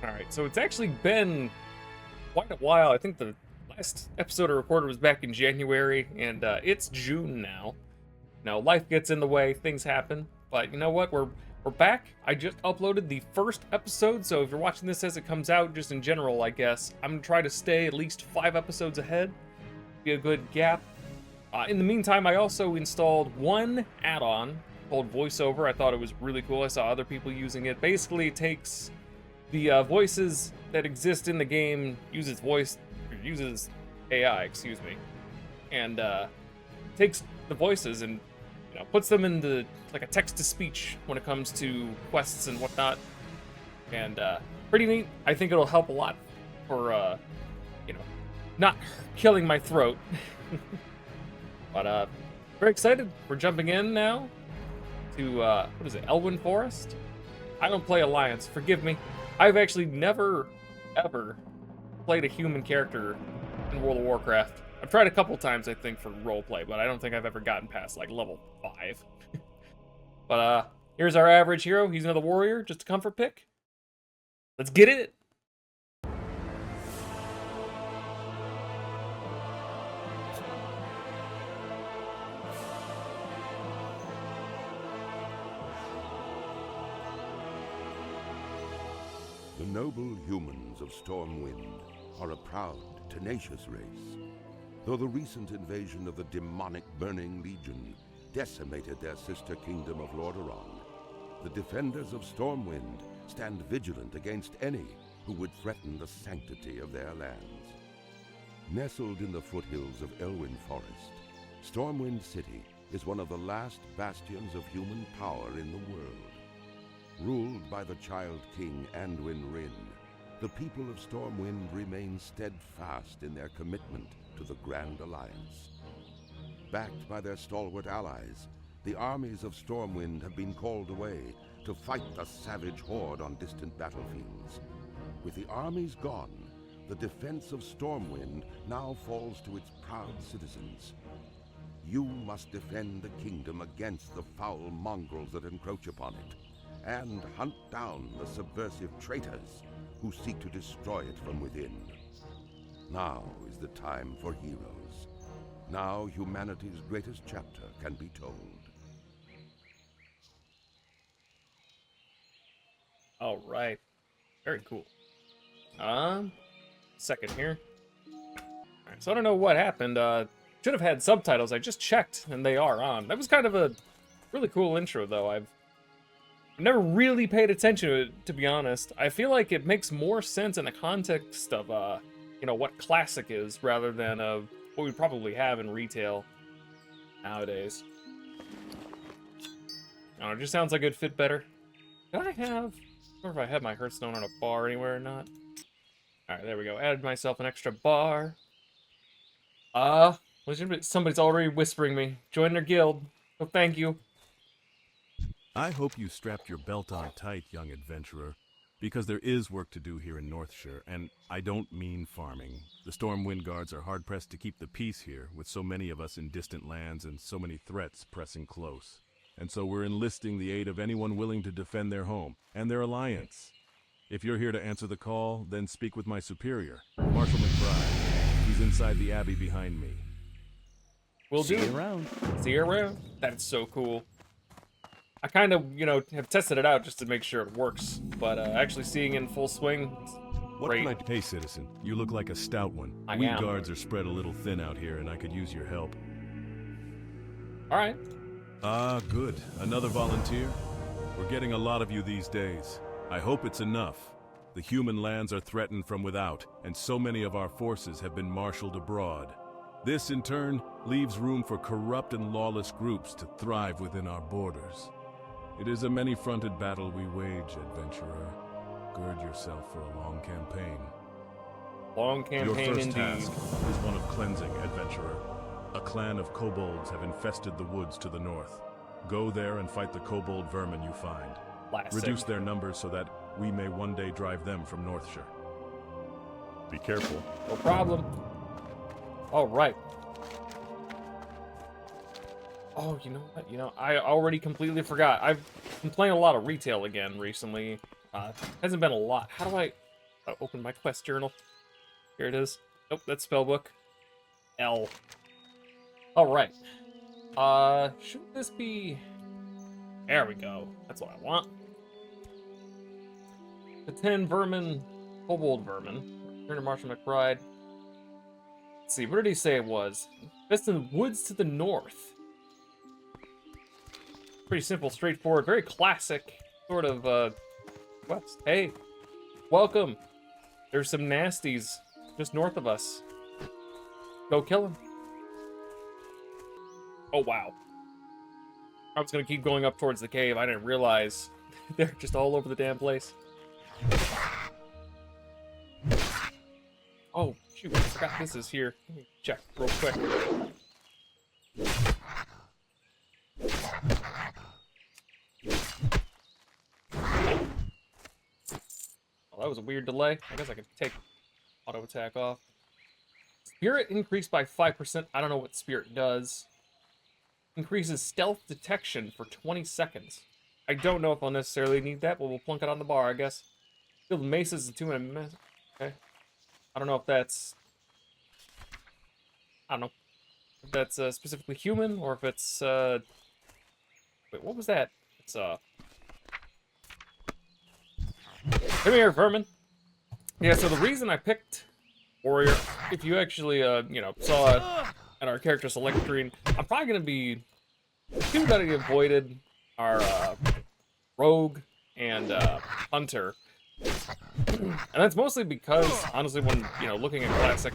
Alright, so it's actually been quite a while. I think the last episode I recorded was back in January, and it's June now. Now, life gets in the way, things happen, but you know what? We're back. I just uploaded the first episode, so if you're watching this as it comes out, just in general, I guess, I'm gonna try to stay at least 5 episodes ahead. Be a good gap. In the meantime, I also installed one add-on called VoiceOver. I thought it was really cool. I saw other people using it. Basically, it takes the voices that exist in the game, uses AI, excuse me, and takes the voices and puts them into like a text-to-speech when it comes to quests and whatnot. And pretty neat. I think it'll help a lot for not killing my throat. But very excited. We're jumping in now to what is it, Elwynn Forest? I don't play Alliance, forgive me. I've actually never ever played a human character in World of Warcraft. I've tried a couple times, I think, for roleplay, but I don't think I've ever gotten past like level 5. But here's our average hero. He's another warrior, just a comfort pick. Let's get it. The noble humans of Stormwind are a proud, tenacious race. Though the recent invasion of the demonic Burning Legion decimated their sister kingdom of Lordaeron, the defenders of Stormwind stand vigilant against any who would threaten the sanctity of their lands. Nestled in the foothills of Elwynn Forest, Stormwind City is one of the last bastions of human power in the world. Ruled by the Child King Anduin Wrynn, the people of Stormwind remain steadfast in their commitment to the Grand Alliance. Backed by their stalwart allies, the armies of Stormwind have been called away to fight the savage horde on distant battlefields. With the armies gone, the defense of Stormwind now falls to its proud citizens. You must defend the kingdom against the foul mongrels that encroach upon it, and hunt down the subversive traitors who seek to destroy it from within. Now is the time for heroes. Now humanity's greatest chapter can be told. All right, very cool. Second here. All right, so I don't know what happened. Should have had subtitles. I just checked, and they are on. That was kind of a really cool intro, though. I've never really paid attention to it, to be honest. I feel like it makes more sense in the context of, what classic is, rather than what we probably have in retail nowadays. I don't know, it just sounds like it'd fit better. Did I have... I don't know if I had my Hearthstone on a bar anywhere or not. Alright, there we go. Added myself an extra bar. Somebody's already whispering me. Join their guild. Oh, thank you. I hope you strapped your belt on tight, young adventurer, because there is work to do here in Northshire, and I don't mean farming. The Stormwind Guards are hard-pressed to keep the peace here, with so many of us in distant lands and so many threats pressing close. And so we're enlisting the aid of anyone willing to defend their home and their alliance. If you're here to answer the call, then speak with my superior, Marshal McBride. He's inside the Abbey behind me. We'll See do. you around. See you around. That's so cool. I kind of, have tested it out just to make sure it works, but actually seeing it in full swing, What great. can Hey, citizen, you look like a stout one. I We am. guards are spread a little thin out here, and I could use your help. All right. Good. Another volunteer? We're getting a lot of you these days. I hope it's enough. The human lands are threatened from without, and so many of our forces have been marshaled abroad. This, in turn, leaves room for corrupt and lawless groups to thrive within our borders. It is a many-fronted battle we wage, adventurer. Gird yourself for a long campaign. Long Your campaign first indeed. task is one of cleansing, adventurer. A clan of kobolds have infested the woods to the north. Go there and fight the kobold vermin you find. Classic. Reduce their numbers so that we may one day drive them from Northshire. Be careful. No problem. All right. Oh, you know what? I already completely forgot. I've been playing a lot of retail again recently. Hasn't been a lot. How do I... I'll open my quest journal. Here it is. Nope, that's spellbook. L. Alright. Should this be... There we go. That's what I want. The 10 vermin, kobold vermin. Return to Marshall McBride. Let's see, where did he say it was? Best in the woods to the north. Pretty simple, straightforward, very classic sort of quest. Hey, welcome. There's some nasties just north of us. Go kill them. Oh, wow. I was going to keep going up towards the cave. I didn't realize they're just all over the damn place. Oh, shoot. I forgot this is here. Let me check real quick. Well, that was a weird delay. I guess I could take auto attack off. Spirit increased by 5%. I don't know what Spirit does. Increases stealth detection for 20 seconds. I don't know if I'll necessarily need that, but we'll plunk it on the bar, I guess. Field maces and 2-minute mess. Okay. I don't know if that's... I don't know. If that's specifically human, or if it's... Wait, what was that? It's, Come here, vermin! Yeah, so the reason I picked Warrior, if you actually, saw it at our character select screen, I'm probably going to be... The two that I avoided are, Rogue and, Hunter. And that's mostly because, honestly, when, looking at Classic,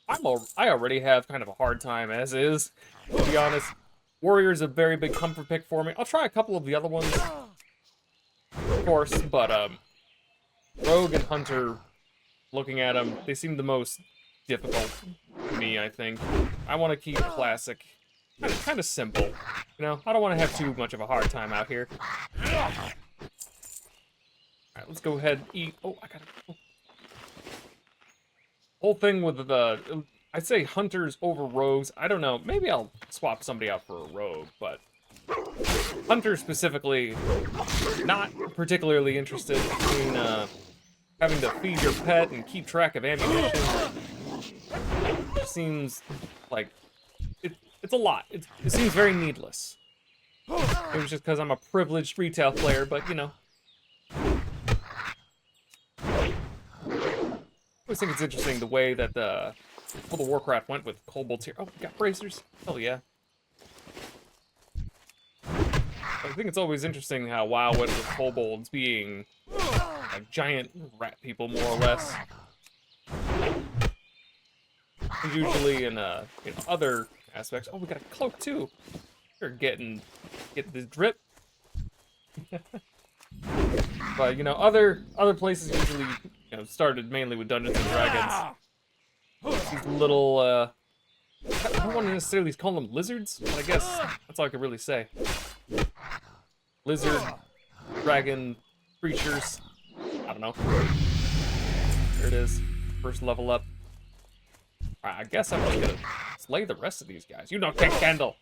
I already have kind of a hard time as is, to be honest. Warrior's a very big comfort pick for me. I'll try a couple of the other ones, of course, but, Rogue and Hunter, looking at them, they seem the most difficult to me, I think. I want to keep Classic kind of simple, I don't want to have too much of a hard time out here. Alright, let's go ahead and eat. Oh, I gotta... Oh. Whole thing with the... I'd say Hunters over Rogues. I don't know. Maybe I'll swap somebody out for a Rogue, but... Hunter specifically, not particularly interested in having to feed your pet and keep track of ammunition. It seems like... It's a lot. It seems very needless. It was just because I'm a privileged retail player, but, I always think it's interesting the way that World of Warcraft went with kobolds here. Oh, we got bracers. Hell yeah. I think it's always interesting how WoW went with kobolds being like giant rat people, more or less. Usually in other aspects. Oh, we got a cloak too. You're get this drip. But other places usually started mainly with Dungeons and Dragons. These little I don't want to necessarily call them lizards, but I guess that's all I could really say. Lizard, dragon, creatures. I don't know. There it is. First level up. I guess I'm just gonna slay the rest of these guys. You don't take candle.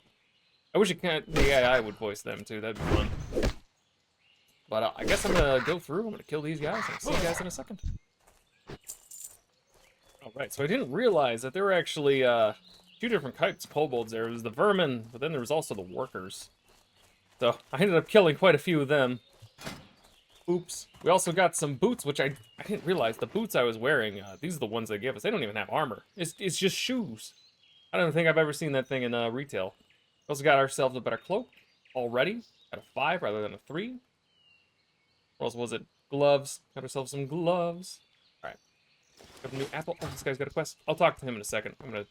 I wish the AI would voice them too. That'd be fun. But I guess I'm gonna go through. I'm gonna kill these guys. I'll see you guys in a second. All right. So I didn't realize that there were actually two different types of kobolds. There was the vermin, but then there was also the workers. So I ended up killing quite a few of them. Oops. We also got some boots, which I didn't realize. The boots I was wearing, these are the ones they gave us. They don't even have armor. It's just shoes. I don't think I've ever seen that thing in retail. We also got ourselves a better cloak already at a 5 rather than a 3. What else was it? Gloves. Got ourselves some gloves. All right. Got a new apple. Oh, this guy's got a quest. I'll talk to him in a second. I'm going to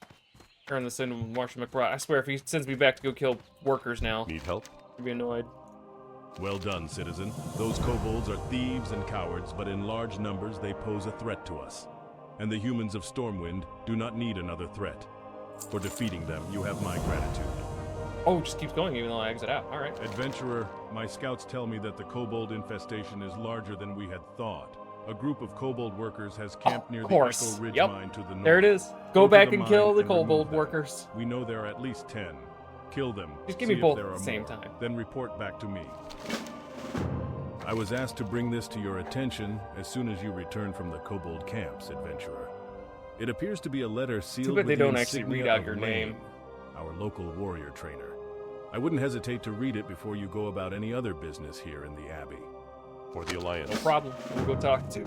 turn this into Marshall McBride. I swear, if he sends me back to go kill workers now, Need help? I'd be annoyed. Well done, citizen. Those kobolds are thieves and cowards, but in large numbers they pose a threat to us. And the humans of Stormwind do not need another threat. For defeating them, you have my gratitude. Oh, it just keeps going even though I exit out. All right. Adventurer, my scouts tell me that the kobold infestation is larger than we had thought. A group of kobold workers has camped near the Echo Ridge mine to the north. There it is. Go back and kill the kobold workers. We know there are at least 10. Kill them. Just give me both at the same time. Then report back to me. I was asked to bring this to your attention as soon as you return from the Cobalt camps, adventurer. It appears to be a letter sealed Too bad with they the don't actually insignia read out of your Lane, name. our local warrior trainer. I wouldn't hesitate to read it before you go about any other business here in the Abbey. For the Alliance. No problem. We'll go talk to...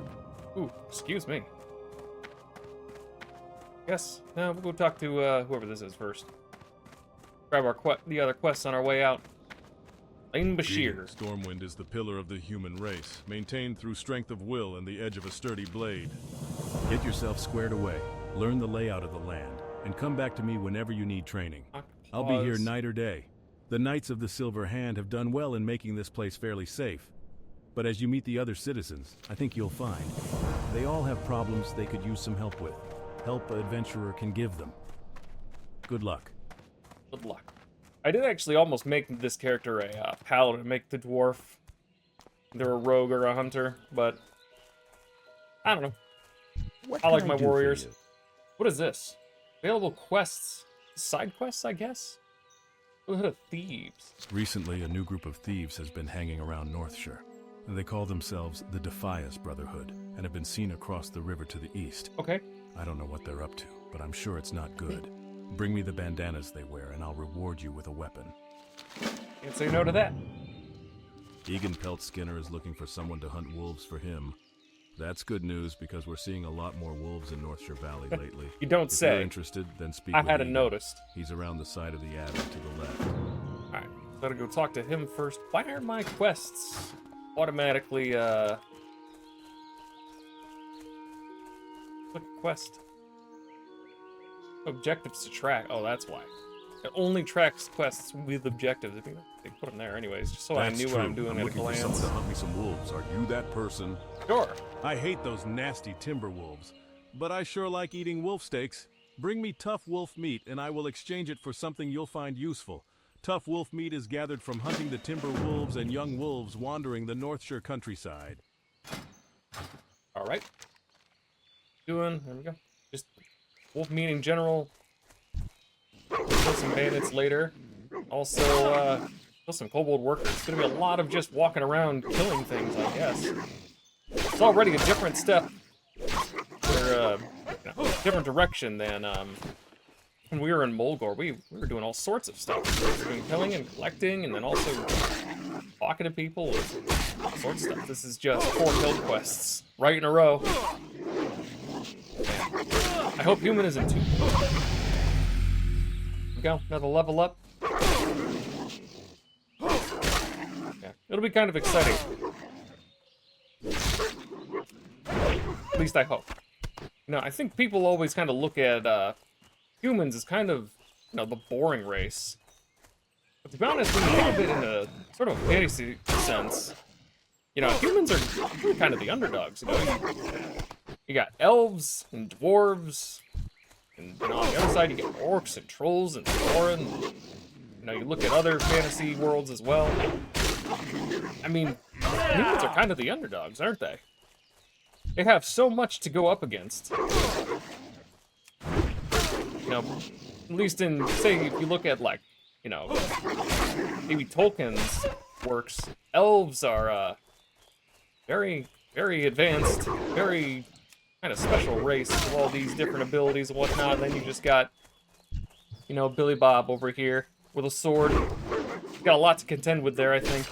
Ooh, excuse me. Yes, we'll go talk to whoever this is first. Grab the other quests on our way out. Lane Bashir. Stormwind is the pillar of the human race, maintained through strength of will and the edge of a sturdy blade. Get yourself squared away, learn the layout of the land, and come back to me whenever you need training. I'll be here night or day. The Knights of the Silver Hand have done well in making this place fairly safe. But as you meet the other citizens, I think you'll find they all have problems they could use some help with. Help an adventurer can give them. Good luck. Good luck. I did actually almost make this character a paladin, make the dwarf either a rogue or a hunter, but I don't know. I like my warriors. What is this? Available quests. Side quests, I guess? Look at thieves. Recently, a new group of thieves has been hanging around Northshire. They call themselves the Defias Brotherhood and have been seen across the river to the east. Okay. I don't know what they're up to, but I'm sure it's not good. Bring me the bandanas they wear, and I'll reward you with a weapon. Can't say no to that. Egan Pelt Skinner is looking for someone to hunt wolves for him. That's good news because we're seeing a lot more wolves in Northshire Valley lately. You don't say. If you're interested, then speak I with hadn't Egan. noticed. He's around the side of the Abbey to the left. Alright, gotta go talk to him first. Why are my quests automatically, Click quest. Objectives to track. Oh, that's why. It only tracks quests with objectives. I think they put them there anyways, just so I knew what I'm doing at a looking for glance. someone to hunt me some wolves. Are you that person? Sure. I hate those nasty timber wolves, but I sure like eating wolf steaks. Bring me tough wolf meat, and I will exchange it for something you'll find useful. Tough wolf meat is gathered from hunting the timber wolves and young wolves wandering the Northshire countryside. Alright. There we go. Just wolf meat in general. Kill some bandits later. Also, kill some kobold workers. It's gonna be a lot of just walking around killing things, I guess. It's already a different step. Or, different direction than, when we were in Mulgore. We were doing all sorts of stuff. We were doing killing and collecting, and then also talking to people, and all sorts of stuff. This is just 4 kill quests, right in a row. I hope human isn't too. Go, another level up. Yeah, it'll be kind of exciting. At least I hope. I think people always kind of look at humans as kind of, the boring race. But to be honest, when you think of it in a sort of fantasy sense, humans are kind of the underdogs. You got elves and dwarves. And on the other side, you get orcs and trolls and Thorin. You look at other fantasy worlds as well. I mean, humans are kind of the underdogs, aren't they? They have so much to go up against. At least in, say, if you look at, maybe Tolkien's works, elves are, very, very advanced, very kind of special race with all these different abilities and whatnot. And then you just got, Billy Bob over here with a sword. He's got a lot to contend with there, I think.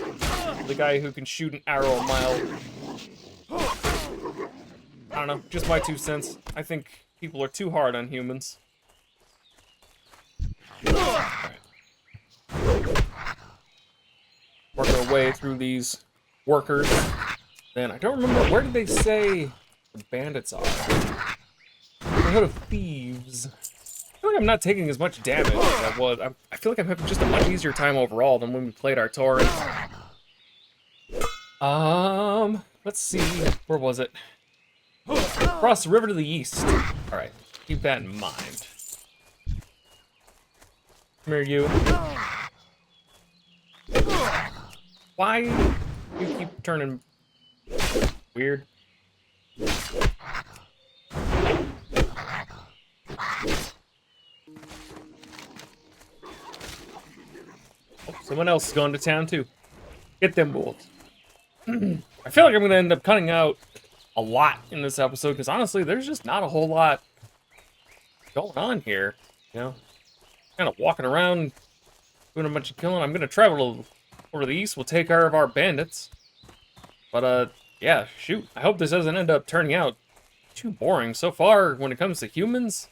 The guy who can shoot an arrow a mile. I don't know, just my 2 cents. I think people are too hard on humans. Alright. Working our way through these workers. Then I don't remember, where did they say the bandits are? The Hood of Thieves. I feel like I'm not taking as much damage as I was. I feel like I'm having just a much easier time overall than when we played our torrent. Let's see. Where was it? Across the river to the east. Alright, keep that in mind. Come here, you. Why you keep turning weird? Oh, someone else is going to town too. Get them wolves. I feel like I'm gonna end up cutting out a lot in this episode because honestly, there's just not a whole lot going on here. You know, kind of walking around, doing a bunch of killing. I'm gonna travel over the east. We'll take care of our bandits. But yeah, shoot. I hope this doesn't end up turning out too boring. So far, when it comes to humans,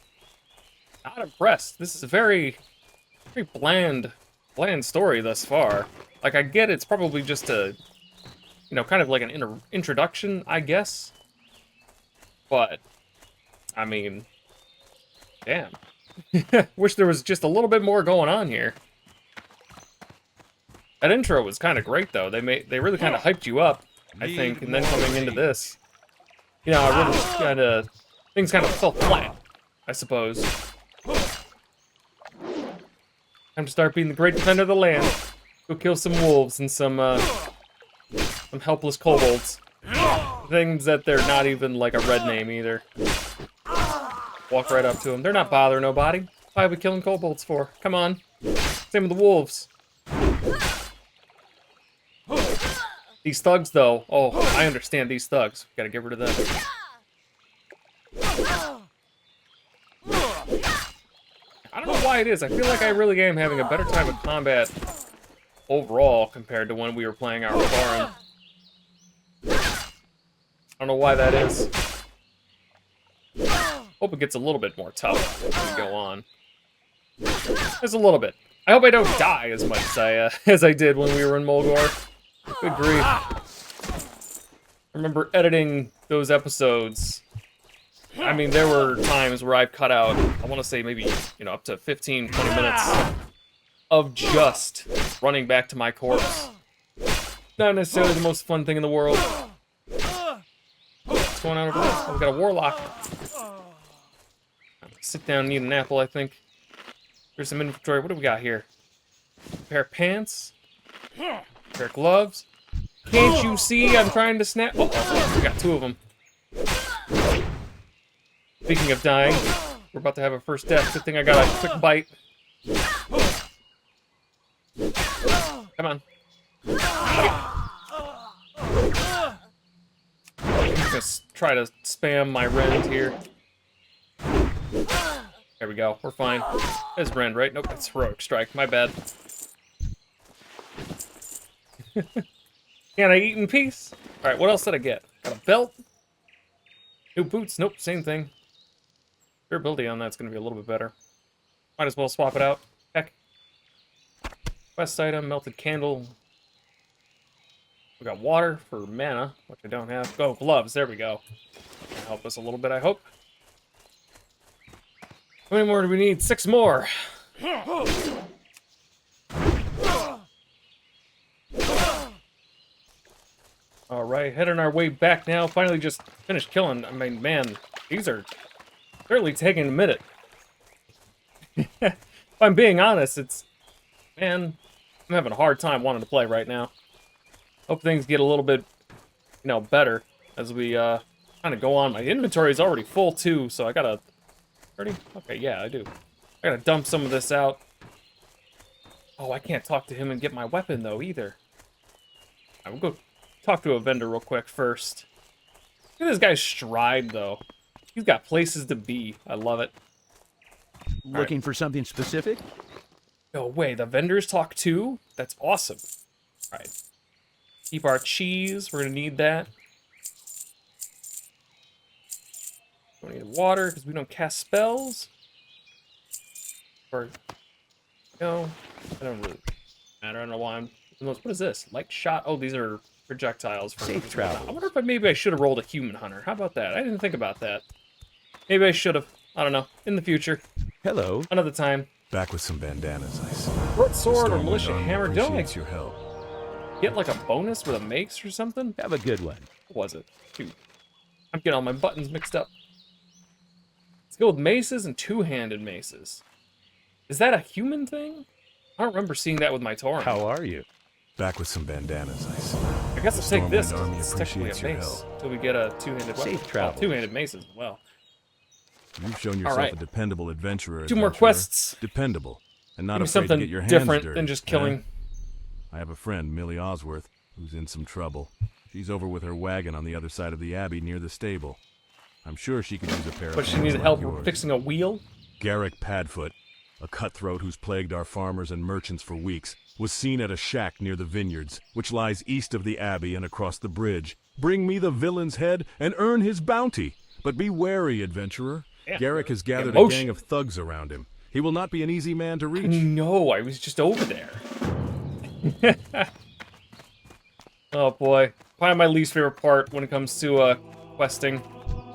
not impressed. This is a very bland story thus far. Like, I get it's probably just a, you know, kind of like an introduction, I guess. But, I mean, damn. Wish there was just a little bit more going on here. That intro was kind of great, though. They really kind of hyped you up, I think, and then coming into this, you know, I really kind of, things kind of fell flat, I suppose. Time to start being the great defender of the land. Go kill some wolves and some helpless kobolds. Things that they're not even like a red name either. Walk right up to them. They're not bothering nobody. Why are we killing kobolds for? Come on. Same with the wolves. These thugs, though. Oh, I understand these thugs. Gotta get rid of them. I don't know why it is. I feel like I really am having a better time with combat overall compared to when we were playing our farm. I don't know why that is. Hope it gets a little bit more tough as we go on. Just a little bit. I hope I don't die as much as I did when we were in Mulgore. Good grief. I remember editing those episodes. I mean, there were times where I've cut out, I want to say maybe, you know, up to 15, 20 minutes of just running back to my corpse. Not necessarily the most fun thing in the world. What's going on over there? Oh, we got a warlock. Sit down and eat an apple, I think. There's some inventory. What do we got here? A pair of pants. A pair of gloves. Can't you see I'm trying to snap? Oh, we got two of them. Speaking of dying, we're about to have a first death. Good thing I got a quick bite. Come on. I'm just try to spam my rend here. There we go. We're fine. It's rend, right? Nope, it's heroic strike. My bad. Can I eat in peace? Alright, what else did I get? Got a belt. New boots. Nope, same thing. Durability on that's going to be a little bit better. Might as well swap it out. Heck. Quest item, melted candle. We got water for mana, which I don't have. Oh, gloves. There we go. That'll help us a little bit, I hope. How many more do we need? 6 more. Alright, heading our way back now. Finally just finished killing. I mean, man, these are certainly taking a minute. If I'm being honest, it's... Man, I'm having a hard time wanting to play right now. Hope things get a little bit, you know, better as we kind of go on. My inventory is already full, too, so I gotta... Ready? Okay, yeah, I do. I gotta dump some of this out. Oh, I can't talk to him and get my weapon, though, either. I will go talk to a vendor real quick first. Look at this guy's stride, though. He's got places to be. I love it. Looking for something specific? No way, the vendors talk too? That's awesome. Alright. Keep our cheese. We're gonna need that. We need water, because we don't cast spells. Or... No. I don't really matter. I don't know why I'm... What is this? Light shot? Oh, these are projectiles. For safe travel. I wonder if maybe I should have rolled a human hunter. How about that? I didn't think about that. Maybe I should have. I don't know. In the future. Hello. Another time. Back with some bandanas, I see. Short sword or Stormwind militia Army hammer. Don't I appreciates your help. get like a bonus with a mace or something? Have a good one. What was it? Shoot. I'm getting all my buttons mixed up. Let's go with maces and two-handed maces. Is that a human thing? I don't remember seeing that with my Tauren. How are you? Back with some bandanas, I see. I guess I'll take this. Stormwind Army It's technically appreciates a your mace. help. Until we get a two-handed weapon. Safe travel. Oh, two-handed maces as well. You've shown yourself right. a dependable adventurer. Two more adventurer. quests. Dependable. And not Give me afraid to something get your hands different dirty. than just eh? killing. I have a friend, Millie Osworth, who's in some trouble. She's over with her wagon on the other side of the Abbey near the stable. I'm sure she could use a pair of But she hands needs like help yours. fixing a wheel? Garrick Padfoot, a cutthroat who's plagued our farmers and merchants for weeks, was seen at a shack near the vineyards, which lies east of the Abbey and across the bridge. Bring me the villain's head and earn his bounty. But be wary, adventurer. Yeah. Garrick has gathered a Emotion. gang of thugs around him. He will not be an easy man to reach. No, I was just over there. Oh boy. Probably my least favorite part when it comes to questing.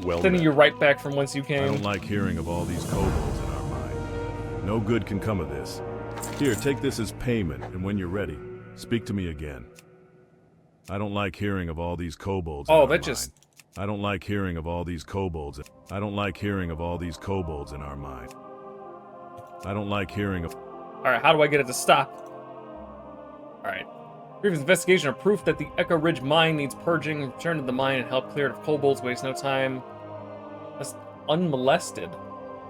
Well Sending met. you right back from whence you I came. don't like hearing of all these kobolds in our mine. No good can come of this. Here, take this as payment, and when you're ready, speak to me again. I don't like hearing of all these kobolds in Oh, our that mine. just... I don't like hearing of all these kobolds. I don't like hearing of all these kobolds in our mine. I don't like hearing of... Alright, how do I get it to stop? Alright. Previous investigation are proof that the Echo Ridge mine needs purging. Return to the mine and help clear it of kobolds. Waste no time. That's unmolested.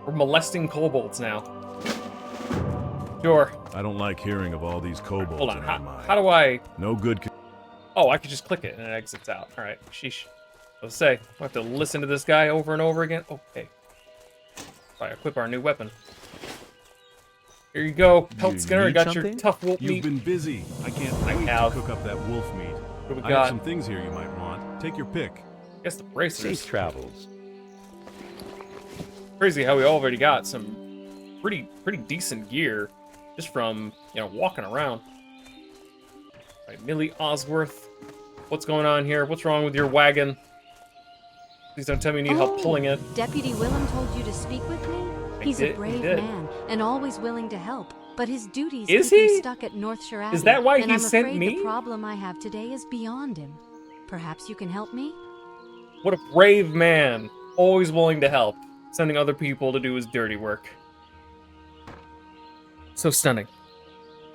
We're molesting kobolds now. Sure. I don't like hearing of all these kobolds Hold on. in our mine. How do I... No good can... Oh, I could just click it and it exits out. Alright, sheesh. Let's say, I have to listen to this guy over and over again. Okay. Alright, equip our new weapon. Here you go, Pelt You Skinner. need Got your something? tough wolf You've meat. been busy. I can't I wait to have. cook up that wolf meat. What do we I got? have some things here you might want. Take your pick. Guess the bracers. Safe travels. Crazy how we already got some pretty decent gear just from, walking around. Alright, Millie Osworth. What's going on here? What's wrong with your wagon? Please don't tell me you need help pulling it. Deputy Willem told you to speak with me? He's did, a he brave did. man and always willing to help, but his duties Is keep he? him stuck at Northshire Abbey. Is that why and he I'm sent afraid me? The problem I have today is beyond him. Perhaps you can help me? What a brave man. Always willing to help. Sending other people to do his dirty work. So stunning.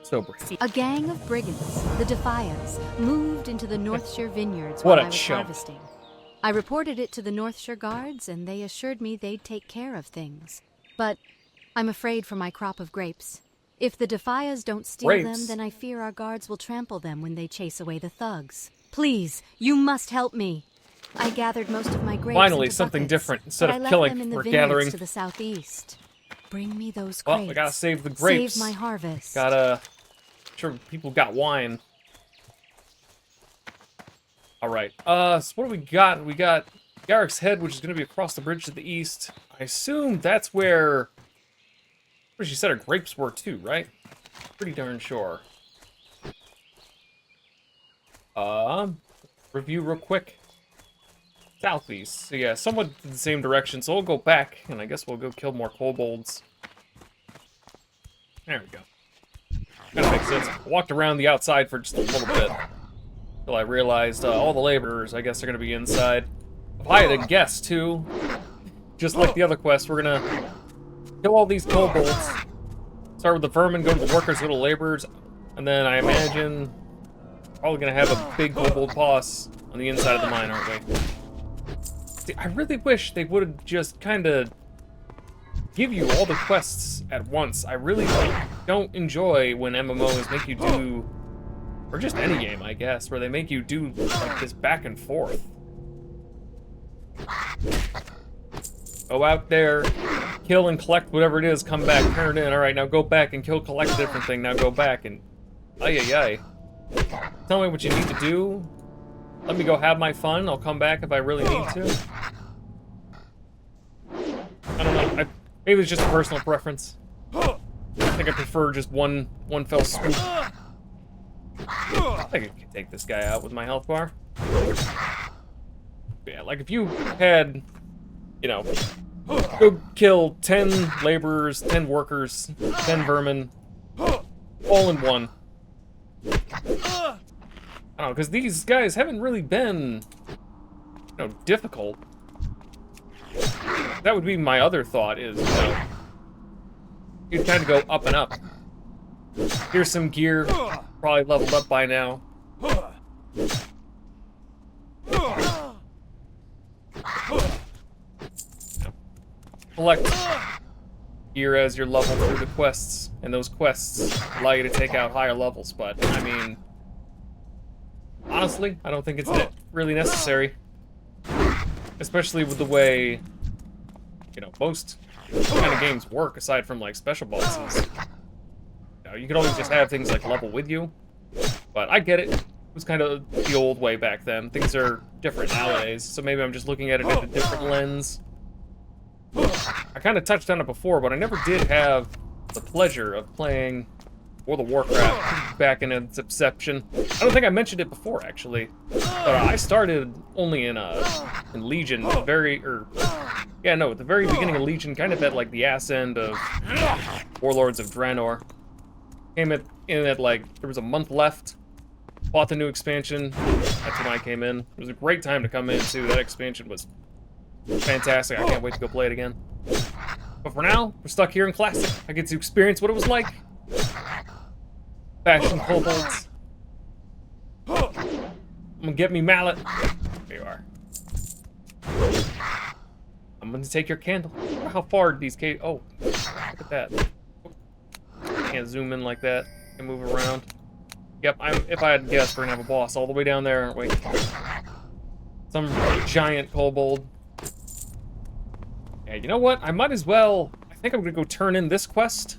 So brave. A gang of brigands, the Defias, moved into the Northshire vineyards What while a I was chump. harvesting. I reported it to the Northshire guards, and they assured me they'd take care of things. But I'm afraid for my crop of grapes. If the Defias don't steal them, Grapes? then I fear our guards will trample them when they chase away the thugs. Please, you must help me. I gathered most of my grapes Finally, into something buckets, different. Instead but of I left killing, them in the we're vineyards gathering. to the southeast. Bring me those Well, grapes. we gotta save the grapes. Save my harvest. Gotta... Sure people got wine. Alright, so what do we got? We got Garrick's Head, which is gonna be across the bridge to the east. I assume that's where... She said her grapes were too, right? Pretty darn sure. Review real quick. Southeast. So yeah, somewhat the same direction. So we'll go back, and I guess we'll go kill more kobolds. There we go. Kinda makes sense. I walked around the outside for just a little bit. Till I realized all the laborers, I guess, are gonna be inside. If I had to guess, too, just like the other quest, we're gonna kill all these kobolds. Start with the vermin, go to the workers, go to laborers, and then I imagine probably gonna have a big kobold boss on the inside of the mine, aren't we? See, I really wish they would have just kind of give you all the quests at once. I really don't enjoy when MMOs make you do, or just any game, I guess, where they make you do like this back and forth. Go out there, kill and collect whatever it is, come back, turn it in. Alright, now go back and kill, collect a different thing. Now go back and... Ay. Tell me what you need to do. Let me go have my fun. I'll come back if I really need to. I don't know. Maybe it's just a personal preference. I think I prefer just one fell swoop. I think I can take this guy out with my health bar. Yeah, like if you had... You know, go kill 10 laborers, 10 workers, 10 vermin, all in one. I don't know, because these guys haven't really been, difficult. That would be my other thought is, you'd kind of go up and up. Here's some gear, probably leveled up by now. Collect gear as your level through the quests, and those quests allow you to take out higher levels, but, I mean, honestly, I don't think it's really necessary. Especially with the way, you know, most kind of games work, aside from, like, special bosses. You know, you could always just have things, like, level with you. But I get it. It was kind of the old way back then. Things are different nowadays, so maybe I'm just looking at it in a different lens. I kind of touched on it before, but I never did have the pleasure of playing World of Warcraft back in its inception. I don't think I mentioned it before, actually. But I started only in Legion, at the very beginning of Legion, kind of at, like, the ass end of Warlords of Draenor. Came in at, like, there was a month left. Bought the new expansion. That's when I came in. It was a great time to come in, too. That expansion was fantastic. I can't wait to go play it again. But for now, we're stuck here in Classic. I get to experience what it was like. Fashion kobolds. I'm gonna get me mallet. There you are. I'm gonna take your candle. How far these caves? Oh, look at that. Can't zoom in like that and move around. Yep, if I had to guess, we're gonna have a boss all the way down there, aren't we? Some giant kobold. Yeah, you know what? I might as well. I think I'm gonna go turn in this quest.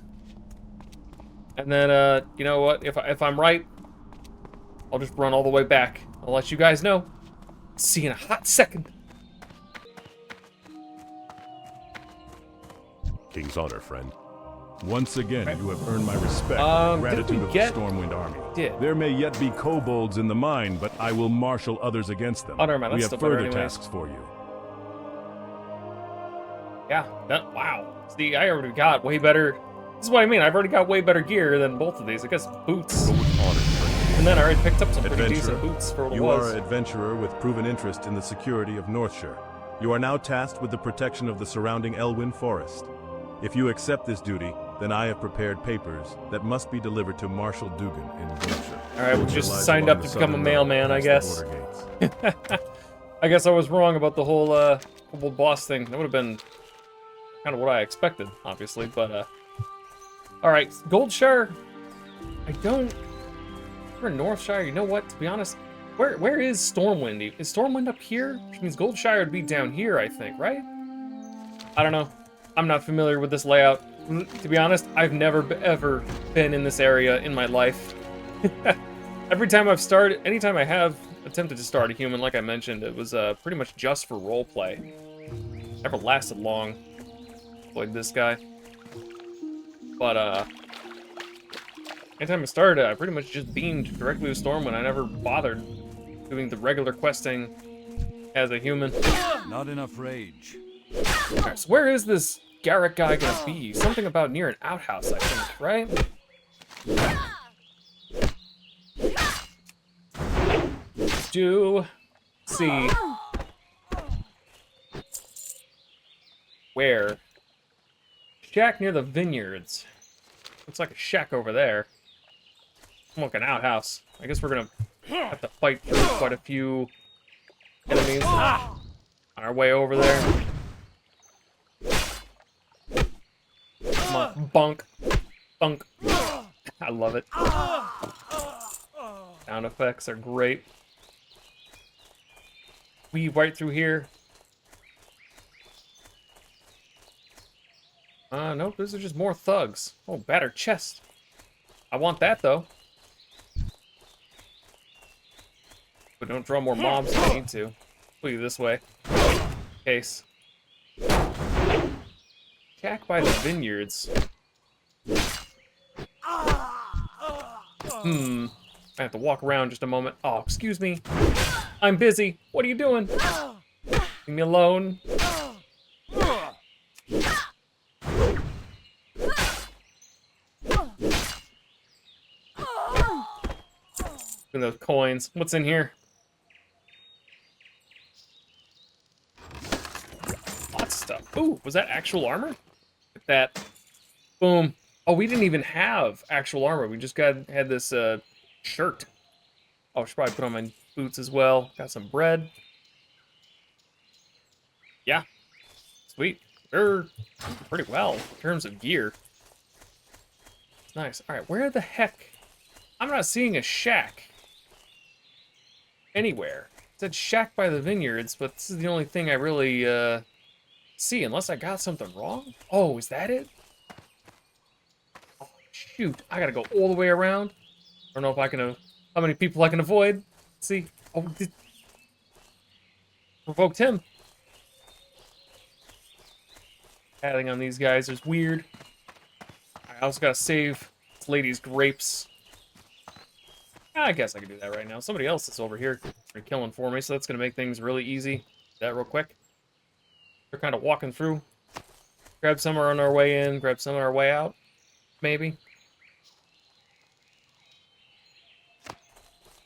And then, you know what? If I'm right, I'll just run all the way back. I'll let you guys know. See you in a hot second. King's honor, friend. Once again, you have earned my respect and gratitude of the Stormwind army. There may yet be kobolds in the mine, but I will marshal others against them. Oh, never mind. We That's have still better further anyways. tasks for you. Yeah, wow. See, I already got way better. This is what I mean. I've already got way better gear than both of these. I guess boots. And then I already picked up some pretty decent boots for what it was. You are an adventurer with proven interest in the security of Northshire. You are now tasked with the protection of the surrounding Elwynn forest. If you accept this duty, then I have prepared papers that must be delivered to Marshal Dugan in Goldshire. Alright, we just signed up to become a mailman, I guess. I guess I was wrong about the whole kobold boss thing. That would have been kind of what I expected, obviously, but alright, Goldshire. I don't... We're in Northshire, you know what, to be honest, where is Stormwind? Is Stormwind up here? Which means Goldshire would be down here, I think, right? I don't know. I'm not familiar with this layout. To be honest, I've never ever been in this area in my life. Every time I've started, anytime I have attempted to start a human, like I mentioned, it was pretty much just for roleplay. Never lasted long. Played this guy. But, anytime I started, I pretty much just beamed directly to Stormwind. I never bothered doing the regular questing as a human. Not enough rage. Alright, so where is this Garrick guy gonna be? Something about near an outhouse, I think, right? Do see where? Shack near the vineyards. Looks like a shack over there. Like an outhouse. I guess we're gonna have to fight through quite a few enemies on our way over there. Come on, bunk. Bunk. I love it. Sound effects are great. Weave right through here. Nope, those are just more thugs. Oh, battered chest. I want that, though. But don't draw more mobs if I need to. Put you this way. Case. Shack by the vineyards. I have to walk around just a moment. Oh, excuse me. I'm busy. What are you doing? Leave me alone. And those coins. What's in here? Lots of stuff. Ooh, was that actual armor? Look at that. Boom. Oh, we didn't even have actual armor. We just had this shirt. Oh, I should probably put on my boots as well. Got some bread. Yeah. Sweet. We're pretty well in terms of gear. Nice. All right, where the heck? I'm not seeing a shack anywhere. said shack by the vineyards, but this is the only thing I really see, unless I got something wrong. Oh, is that it? Oh, shoot, I gotta go all the way around. I don't know if I can, how many people I can avoid. Let's see. Oh, provoked him. Adding on these guys is weird. I also gotta save this lady's grapes. I guess I can do that right now. Somebody else is over here killing for me, so that's gonna make things really easy. Do that real quick. We're kind of walking through. Grab some on our way in, grab some on our way out, maybe.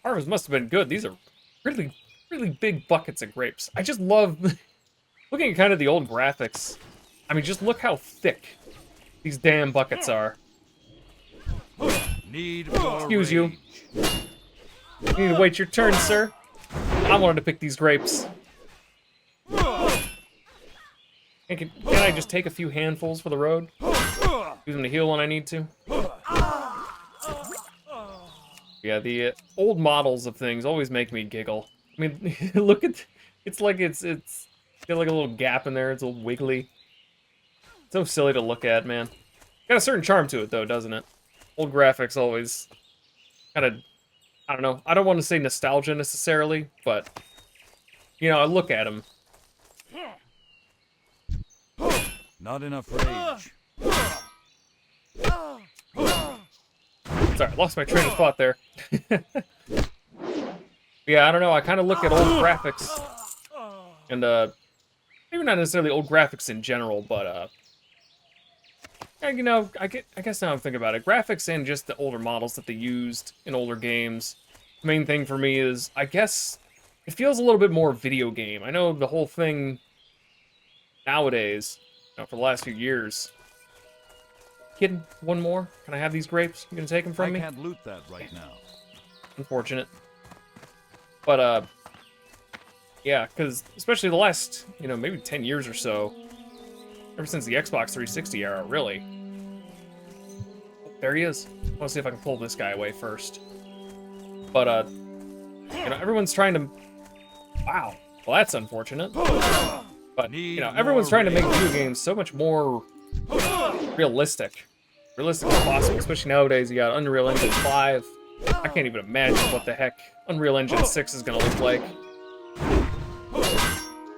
Harvest must have been good. These are really, really big buckets of grapes. I just love looking at kind of the old graphics. I mean, just look how thick these damn buckets are. Excuse you. You need to wait your turn, sir. I wanted to pick these grapes. Can I just take a few handfuls for the road? Use them to heal when I need to. Yeah, the old models of things always make me giggle. I mean, look at, it's like it's got like a little gap in there. It's all wiggly. So silly to look at, man. Got a certain charm to it, though, doesn't it? Old graphics always kind of, I don't know. I don't want to say nostalgia necessarily, but, you know, I look at them. Not enough rage. Sorry, I lost my train of thought there. Yeah, I don't know. I kind of look at old graphics, and maybe not necessarily old graphics in general, but you know, I guess now I'm thinking about it. Graphics and just the older models that they used in older games. The main thing for me is, I guess, it feels a little bit more video game. I know the whole thing nowadays, you know, for the last few years. Kid, one more? Can I have these grapes? You gonna take them from me? I can't loot that right now. Unfortunate. But, yeah, because especially the last, you know, maybe 10 years or so, ever since the Xbox 360 era, really. Oh, there he is. I want to see if I can pull this guy away first. But, you know, everyone's trying to... Wow. Well, that's unfortunate. But, you know, everyone's trying to make video games so much more realistic. Realistic as possible, especially nowadays. You got Unreal Engine 5. I can't even imagine what the heck Unreal Engine 6 is going to look like.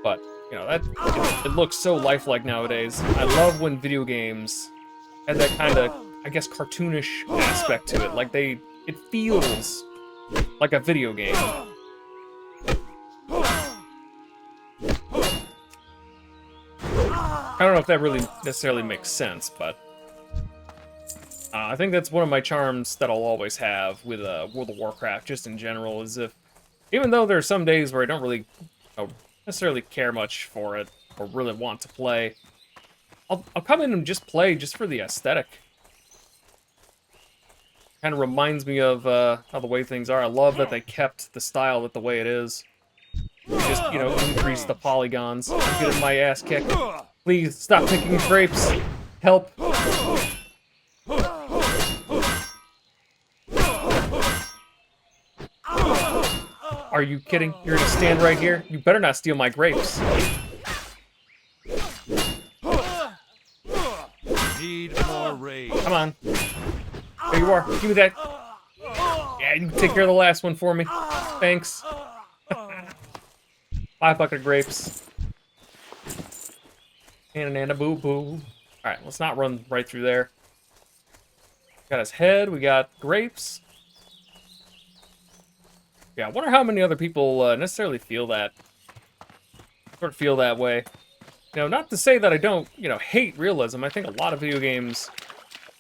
But, you know, it looks so lifelike nowadays. I love when video games have that kind of, I guess, cartoonish aspect to it. Like, it feels like a video game. I don't know if that really necessarily makes sense, but I think that's one of my charms that I'll always have with World of Warcraft, just in general, is if, even though there are some days where I don't really necessarily care much for it, or really want to play, I'll come in and just play just for the aesthetic. Kind of reminds me of how the way things are. I love that they kept the style the way it is. Just, you know, increase the polygons. I'm getting my ass kicked. Please, stop picking grapes. Help. Are you kidding? You're gonna stand right here? You better not steal my grapes. Need more rage. Come on. There you are. Give me that. Yeah, you can take care of the last one for me. Thanks. 5 bucket of grapes. And a boo-boo. Alright, let's not run right through there. Got his head, we got grapes. Yeah, I wonder how many other people necessarily feel that. Sort of feel that way. You know, not to say that I don't, you know, hate realism. I think a lot of video games,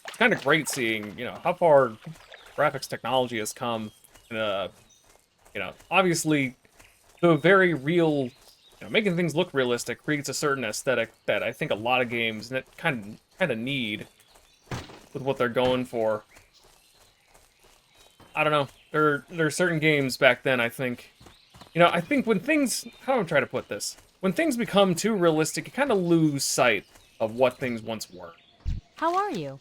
it's kind of great seeing, you know, how far graphics technology has come. And, you know, obviously, the very real, you know, making things look realistic creates a certain aesthetic that I think a lot of games that kind of need with what they're going for. I don't know. There are certain games back then, I think. You know, I think when things... How do I try to put this? When things become too realistic, you kind of lose sight of what things once were. How are you?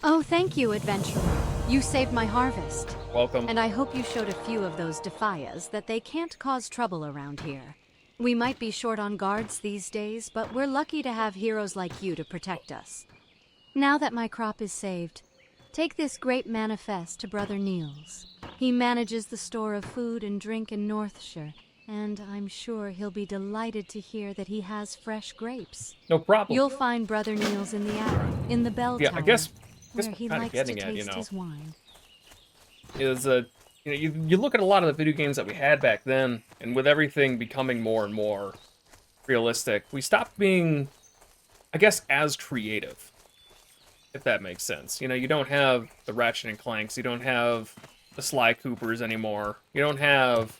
Oh, thank you, adventurer. You saved my harvest, Welcome. and I hope you showed a few of those defias that they can't cause trouble around here. We might be short on guards these days, but we're lucky to have heroes like you to protect us. Now that my crop is saved, take this great manifest to Brother Niels. He manages the store of food and drink in Northshire, and I'm sure he'll be delighted to hear that he has fresh grapes. No problem. You'll find Brother Niels in the Abbey, in the bell Yeah, tower, I guess where what he I'm likes kinda to getting at, taste his wine. is you look at a lot of the video games that we had back then, and with everything becoming more and more realistic, we stopped being, I guess, as creative, if that makes sense. You know, you don't have the Ratchet and Clanks, you don't have the Sly Coopers anymore, you don't have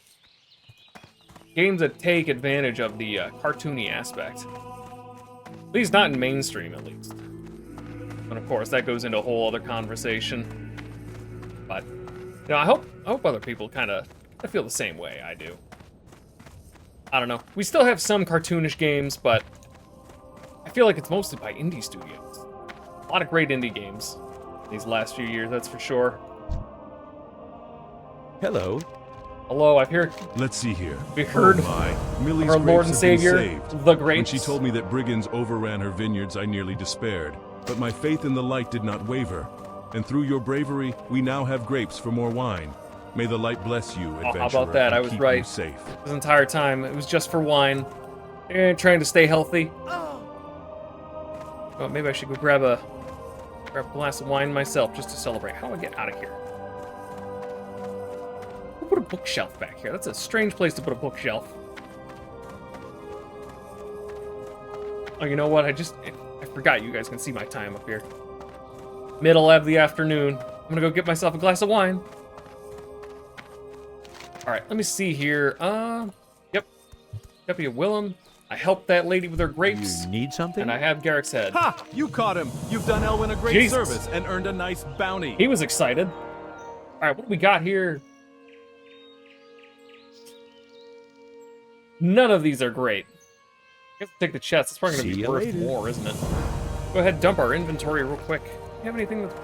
games that take advantage of the cartoony aspect. At least not in mainstream, at least. And of course, that goes into a whole other conversation. But you know, I hope other people kind of feel the same way I do. I don't know. We still have some cartoonish games, but I feel like it's mostly by indie studios. A lot of great indie games these last few years, that's for sure. Hello. Hello, I've heard. Let's see here. We heard Oh my. Millie's our Lord and grapes have been Savior, saved. the When Grapes. she told me that brigands overran her vineyards, I nearly despaired. But my faith in the light did not waver. And through your bravery, we now have grapes for more wine. May the light bless you, adventurer, how about that? and I was keep right. you safe. This entire time, it was just for wine. And trying to stay healthy. Oh, maybe I should go grab a glass of wine myself just to celebrate. How do I get out of here? Who put a bookshelf back here? That's a strange place to put a bookshelf. Oh, you know what? I forgot you guys can see my time up here. Middle of the afternoon. I'm gonna go get myself a glass of wine. Alright, let me see here. Yep. Deputy Willem. I helped that lady with her grapes. You need something? And I have Garrick's head. Ha! You caught him! You've done Elwynn a great Jesus. service and earned a nice bounty. He was excited. Alright, what do we got here? None of these are great. I have to take the chest. It's probably going to See be you worth later. more, isn't it? Go ahead, dump our inventory real quick. Do we have anything that's...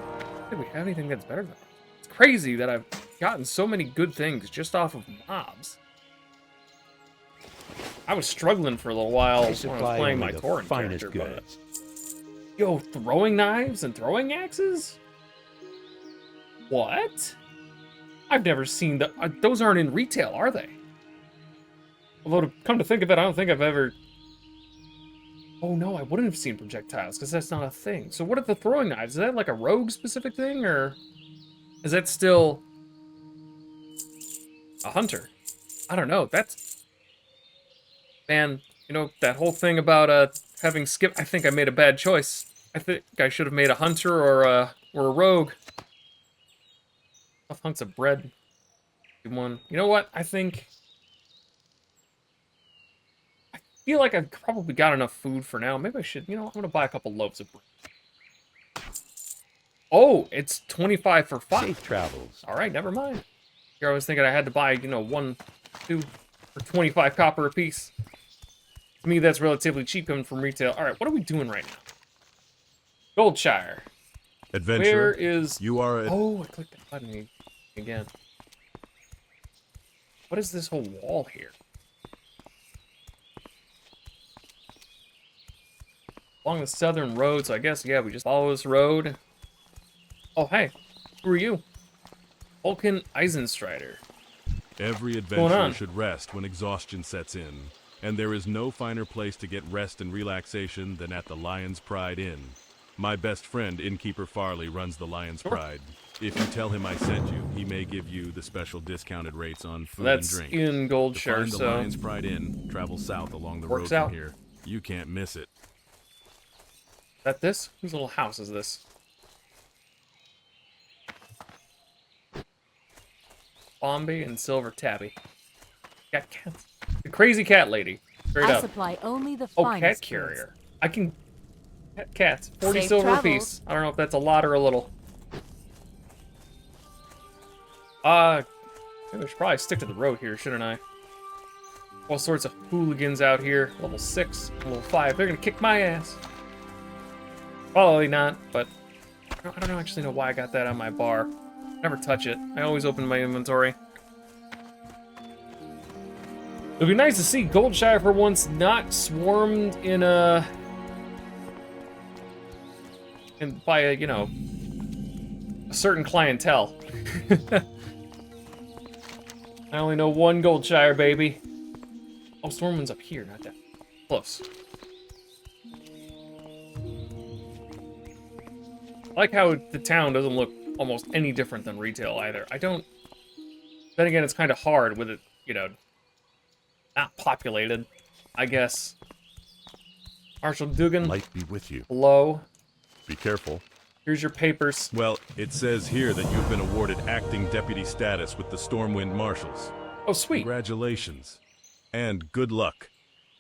Do we have anything that's better than that? It's crazy that I've gotten so many good things just off of mobs. I was struggling for a little while I when I was supply playing only my the Tauren finest character, but... goods. Yo, throwing knives and throwing axes? What? I've never seen the... those aren't in retail, are they? Although, to come to think of it, I don't think I've ever... Oh no, I wouldn't have seen projectiles, because that's not a thing. So what are the throwing knives? Is that like a rogue-specific thing, or... Is that still... a hunter? I don't know, that's... Man, you know, that whole thing about having skip... I think I made a bad choice. I think I should have made a hunter or a rogue. Enough hunks of bread. Good one. You know what? I think... I feel like I've probably got enough food for now. Maybe I should... You know, I'm going to buy a couple loaves of bread. Oh, it's 25 for 5. Safe travels. All right, never mind. Here I was thinking I had to buy, you know, 1, 2 for 25 copper apiece. To me, that's relatively cheap coming from retail. All right, what are we doing right now? Goldshire. Adventurer, Where is... you are a... Oh, I clicked that button again. What is this whole wall here? Along the southern road, so I guess, yeah, we just follow this road. Oh, hey. Who are you? Vulcan Eisenstrider. Every going adventurer on? should rest when exhaustion sets in. And there is no finer place to get rest and relaxation than at the Lion's Pride Inn. My best friend, Innkeeper Farley, runs the Lion's Pride. If you tell him I sent you, he may give you the special discounted rates on food That's and drink. in To Goldshire, find the so... Lion's Pride Inn, travel south along the Works road out. from here. You can't miss it. Is that this? Whose little house is this? Bombay and Silver Tabby. Got cats. The crazy cat lady. Straight I up. supply only the Oh, finest cat carrier. goods. I can... Cats. 40 Safe silver travels. apiece. I don't know if that's a lot or a little. Maybe I should probably stick to the road here, shouldn't I? All sorts of hooligans out here. Level 6, level 5. They're gonna kick my ass. Probably not, but... I don't actually know why I got that on my bar. Never touch it. I always open my inventory. It'd be nice to see Goldshire for once not swarmed by a, you know, a certain clientele. I only know one Goldshire, baby. Oh, Stormwind's up here, not that close. I like how the town doesn't look almost any different than retail either. I don't... Then again, it's kind of hard with it, you know, not populated, I guess. Marshal Dugan. Light be with you. Hello. Be careful. Here's your papers. Well, it says here that you've been awarded acting deputy status with the Stormwind Marshals. Oh, sweet. Congratulations. And good luck.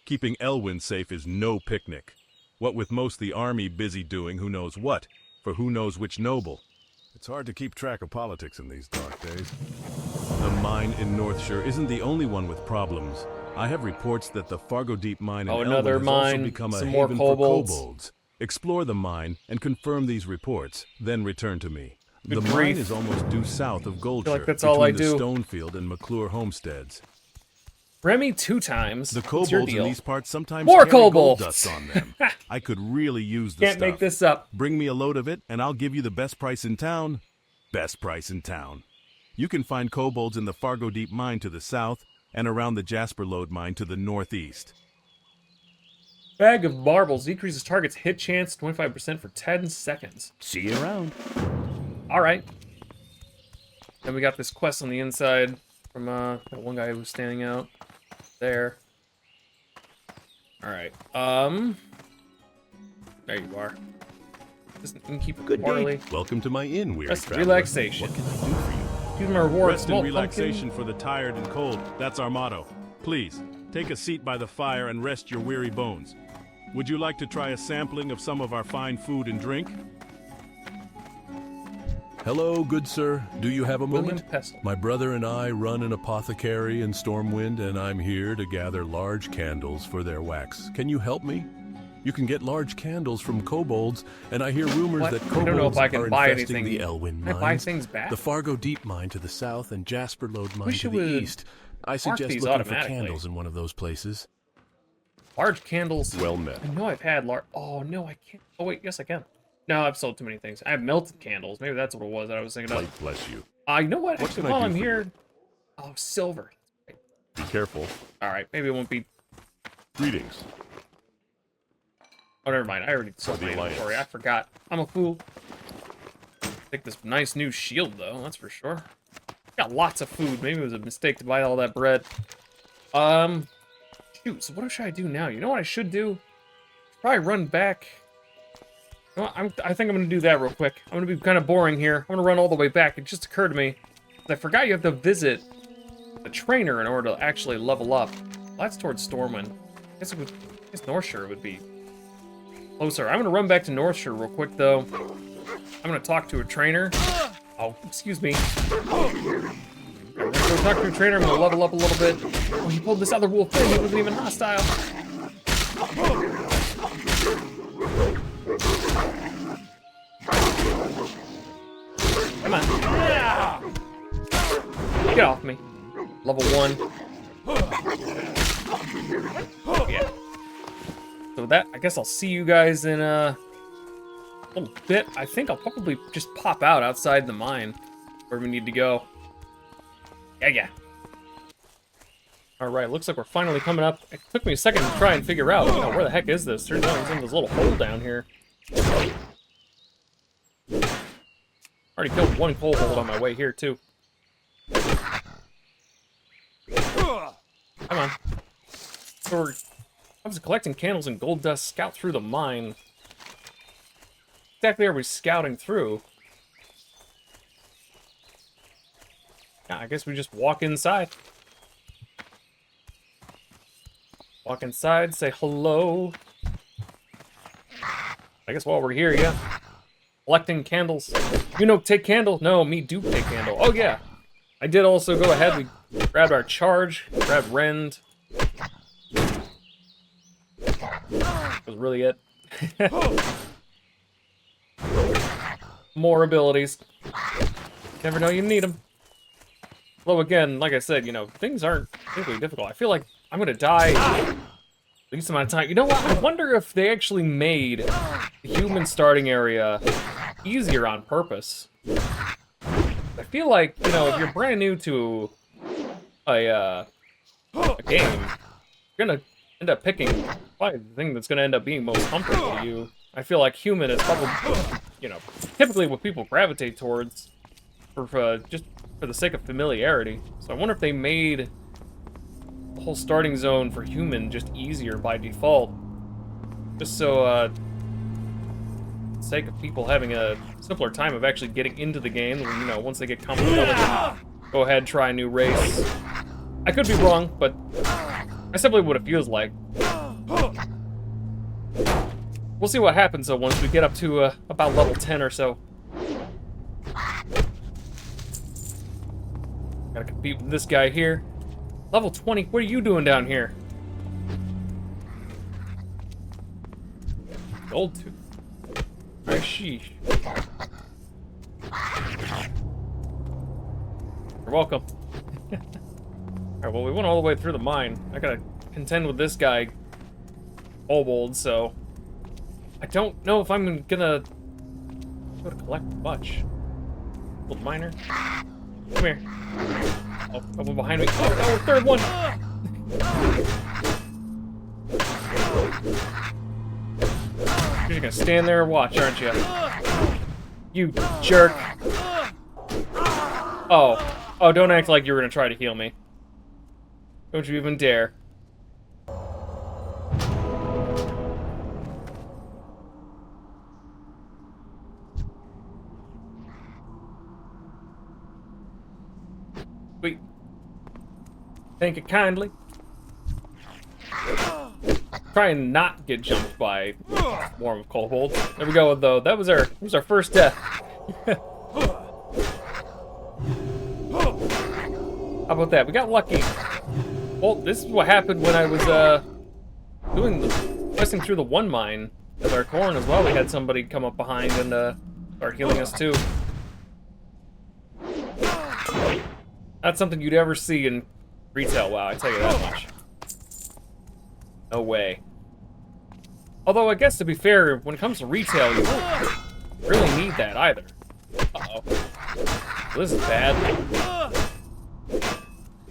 Keeping Elwynn safe is no picnic. What with most the army busy doing who knows what, for who knows which noble. It's hard to keep track of politics in these dark days. The mine in Northshire isn't the only one with problems. I have reports that the Fargo Deep mine in another Elwynn has mine, also become a some more haven for kobolds. kobolds. Explore the mine and confirm these reports, then return to me. Good the grief. mine is almost due south of Goldshire, like that's all I between the do. Stonefield and McClure homesteads. Remy 2 times. The What's your kobolds in deal? these parts sometimes More carry gold kobolds! dust on them. I could really use the Can't stuff. make this up. Bring me a load of it, and I'll give you the best price in town. Best price in town. You can find kobolds in the Fargo Deep mine to the south, and around the Jasperload mine to the northeast. Bag of marbles decreases target's hit chance 25% for 10 seconds. See you around. Alright. Then we got this quest on the inside from that one guy who was standing out there. Alright. There you are. Just innkeeper Good day. barley. Welcome to my inn, weary Rest and traveler. relaxation. What can I do for you? Use my rewards. Rest Small and relaxation pumpkin. for the tired and cold. That's our motto. Please, take a seat by the fire and rest your weary bones. Would you like to try a sampling of some of our fine food and drink? Hello, good sir. Do you have a William moment? Pestle. My brother and I run an apothecary in Stormwind, and I'm here to gather large candles for their wax. Can you help me? You can get large candles from kobolds, and I hear rumors What? that I don't know if kobolds I can are buy infesting anything. the Elwynn Can I mines. buy things back? The Fargo Deep mine to the south and Jasperload mine Wish to it the would east. I suggest these looking for automatically. candles in one of those places. Large candles. Well met. I know I've had large. Oh, no, I can't. Oh, wait, yes, I can. No, I've sold too many things. I have melted candles. Maybe that's what it was that I was thinking of. Light bless you. You know what? What Actually, can I while do I'm for here. Oh, silver. Be careful. Alright, maybe it won't be. Greetings. Oh, never mind. I already sold The my Alliance. inventory. I forgot. I'm a fool. Take this nice new shield, though. That's for sure. Got lots of food. Maybe it was a mistake to buy all that bread. Shoot. So what should I do now? You know what I should do? Probably run back. You know what, I think I'm going to do that real quick. I'm going to be kind of boring here. I'm going to run all the way back. It just occurred to me. I forgot you have to visit the trainer in order to actually level up. Well, that's towards Stormwind. I guess Northshire would be closer. I'm going to run back to Northshire real quick, though. I'm going to talk to a trainer. Oh, excuse me. I'm going to go talk to a trainer. I'm going to level up a little bit. Oh, he pulled this other wolf in. He wasn't even hostile. Come on. Get off me. Level 1. Yeah. So that, I guess I'll see you guys in a little bit. I think I'll probably just pop out outside the mine where we need to go. Yeah. Alright, looks like we're finally coming up. It took me a second to try and figure out, where the heck is this? Turns out it's in this little hole down here. Already killed one kobold on my way here, too. Come on. So I was collecting candles and gold dust, scout through the mine. Exactly are we scouting through? Yeah, I guess we just walk inside. Walk inside, say hello. I guess while we're here, yeah. Collecting candles. Take candle. No, me do take candle. Oh, yeah. I did also go ahead. We grabbed our charge. Grabbed rend. That was really it. More abilities. Never know you need them. Well, again, like I said, you know, things aren't particularly difficult. I feel like I'm gonna die the least amount of time. You know what? I wonder if they actually made the human starting area easier on purpose. I feel like, you know, if you're brand new to a game, you're gonna end up picking probably the thing that's gonna end up being most comfortable to you. I feel like human is probably, you know, typically what people gravitate towards for just for the sake of familiarity. So I wonder if they made the whole starting zone for human just easier by default, just so for the sake of people having a simpler time of actually getting into the game. You know, once they get comfortable, they can go ahead, try a new race. I could be wrong, but that's simply what it feels like. We'll see what happens though once we get up to about level 10 or so. Gotta compete with this guy here. Level 20, what are you doing down here? Gold tooth. Alright, sheesh. You're welcome. Alright, well, we went all the way through the mine. I gotta contend with this guy, Cobalt, so I don't know if I'm gonna go to collect much. Little miner. Come here. Oh, one behind me. Oh, no, third one! You're just gonna stand there and watch, aren't you? You jerk. Oh. Oh, don't act like you were gonna try to heal me. Don't you even dare. Wait. Thank you kindly. Try and not get jumped by more of Cobalt. There we go, though. That was our first death. How about that? We got lucky. Well, this is what happened when I was questing through the one mine with our corn as well. We had somebody come up behind and start healing us too. Not something you'd ever see in retail WoW, I tell you that much. No way. Although, I guess to be fair, when it comes to retail, you don't really need that either. Uh-oh. This is bad.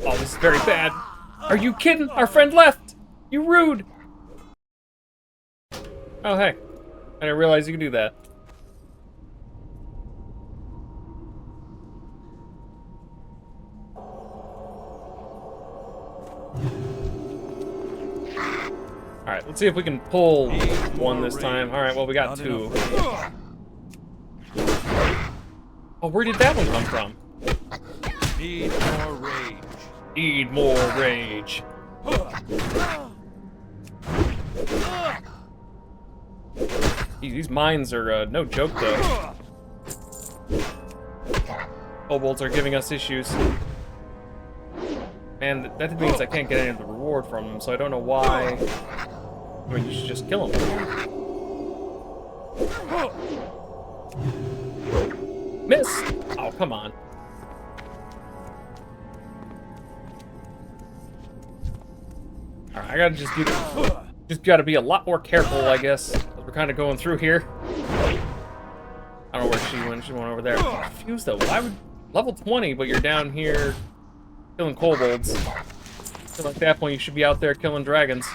Oh, this is very bad. Are you kidding? Our friend left! You rude! Oh, hey. I didn't realize you could do that. Alright, let's see if we can pull one this time. Alright, well, we got two. Oh, where did that one come from? Need more rage. Need more rage. These mines are no joke, though. Kobolds are giving us issues. And that means I can't get any of the reward from them, so I don't know why. I mean, you should just kill them. Miss! Oh, come on. Alright, I gotta just gotta be a lot more careful, I guess, as we're kind of going through here. I don't know where she went. She went over there. I'm confused, though. Why would... Level 20, but you're down here killing kobolds. I feel like at that point you should be out there killing dragons.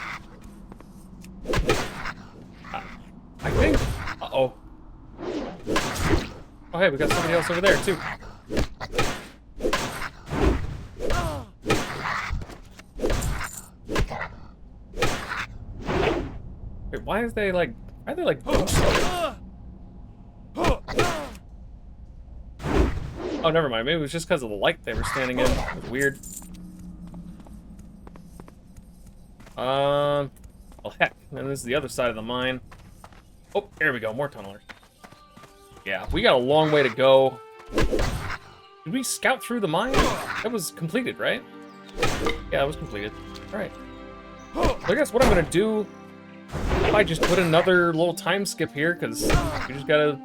I think... Uh-oh. Oh, hey, we got somebody else over there, too. Wait, why is they like... Why are they like... Oh, never mind. Maybe it was just because of the light they were standing in. It was weird. Well, heck. And this is the other side of the mine. Oh, there we go. More tunnelers. Yeah, we got a long way to go. Did we scout through the mine? That was completed, right? Yeah, that was completed. Alright. So I guess what I'm gonna do... I might just put another little time skip here, because we just gotta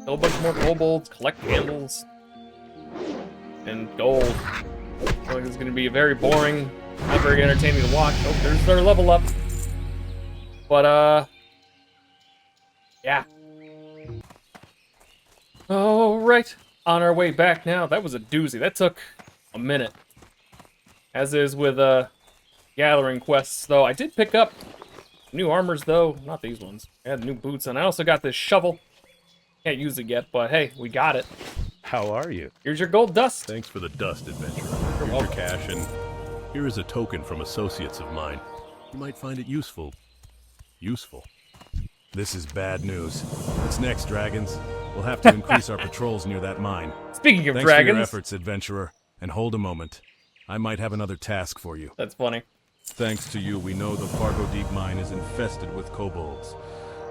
kill a bunch more kobolds, collect candles. and gold. I feel like it's going to be very boring, not very entertaining to watch. Oh, there's their level up. But, yeah. Alright, on our way back now. That was a doozy. That took a minute. As is with, gathering quests, though. I did pick up new armors, though. Not these ones. I had new boots, and I also got this shovel. Can't use it yet, but hey, we got it. How are you? Here's your gold dust. Thanks for the dust, adventurer. Here's your cash, and here is a token from associates of mine. You might find it useful. Useful. This is bad news. What's next, dragons? We'll have to increase our patrols near that mine. Speaking of Thanks dragons. for your efforts, adventurer. And hold a moment. I might have another task for you. That's funny. Thanks to you, we know the Fargo Deep mine is infested with kobolds.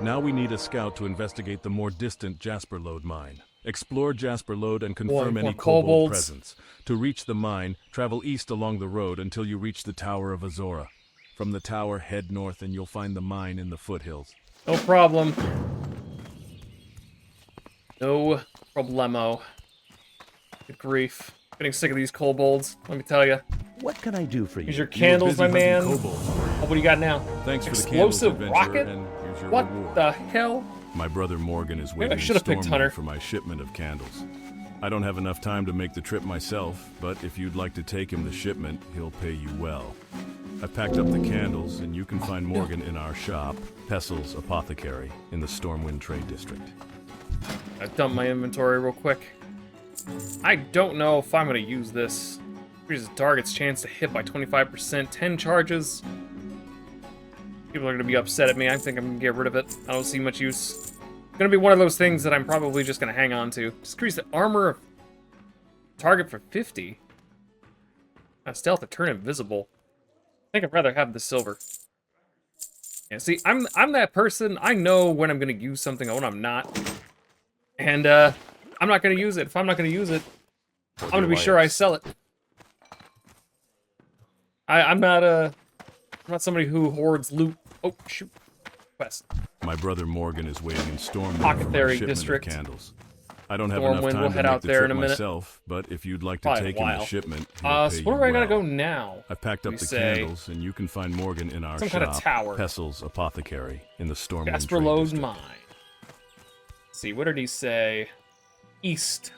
Now we need a scout to investigate the more distant Jasperload mine. Explore Jasperload and confirm any kobold presence. To reach the mine, travel east along the road until you reach the Tower of Azora. From the tower, head north and you'll find the mine in the foothills. No problem. No problemo. Good grief. Getting sick of these kobolds, let me tell you. What can I do for you? Here's your candles, my man. Kobolds, were you? Oh, what do you got now? Thanks for the candles, Explosive adventurer, rocket? and here's your What reward. the hell? My brother Morgan is Maybe I waiting in should have picked Hunter. Stormwind for my shipment of candles. I don't have enough time to make the trip myself, but if you'd like to take him the shipment, he'll pay you well. I've packed up the candles, and you can find Morgan in our shop, Pessel's Apothecary, in the Stormwind Trade District. I dumped my inventory real quick. I don't know if I'm going to use this. Increases the target's chance to hit by 25%, 10 charges. People are going to be upset at me. I think I'm going to get rid of it. I don't see much use. It's going to be one of those things that I'm probably just going to hang on to. Just increase the armor of target for 50. Stealth to turn invisible. I think I'd rather have the silver. Yeah, see, I'm that person. I know when I'm going to use something and when I'm not. And I'm not going to use it. If I'm not going to use it, I'm going to be sure I sell it. I'm not somebody who hoards loot. Oh, shoot. Quest. My brother Morgan is waiting in Stormwind for my Apothecary shipment District. of candles. I don't have Stormwind, enough time we'll to head make out the there trip in a minute. myself, but if you'd like to Probably take a him while. the shipment, he'll pay So you where do I gotta well. go now? I've packed up We the say candles, and you can find Morgan in our some shop, kind of tower. Pessel's Apothecary, in the Stormwind Trade Jasperload District. mine. Let's see, what did he say? East.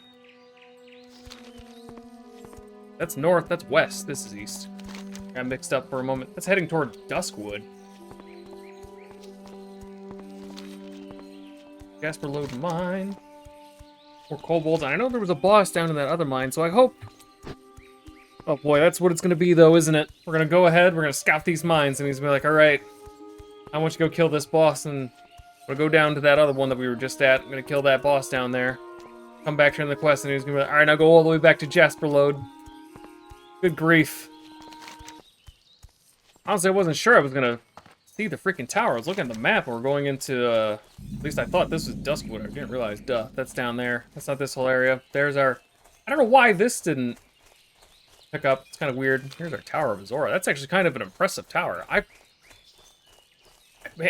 That's north, that's west. This is east. Got mixed up for a moment. That's heading toward Duskwood. Jasperload mine. More kobolds. I know there was a boss down in that other mine, so I hope... Oh boy, that's what it's gonna be though, isn't it? We're gonna go ahead, we're gonna scout these mines, and he's gonna be like, alright, I want you to go kill this boss, and we'll go down to that other one that we were just at. I'm gonna kill that boss down there. Come back, turn the quest, and he's gonna be like, alright, now go all the way back to Jasperload. Good grief. Honestly, I wasn't sure I was gonna see the freaking tower. I was looking at the map, and we're going into, at least I thought this was Duskwood. I didn't realize, duh, that's down there. That's not this whole area. There's our... I don't know why this didn't pick up. It's kind of weird. Here's our Tower of Azora. That's actually kind of an impressive tower. Man,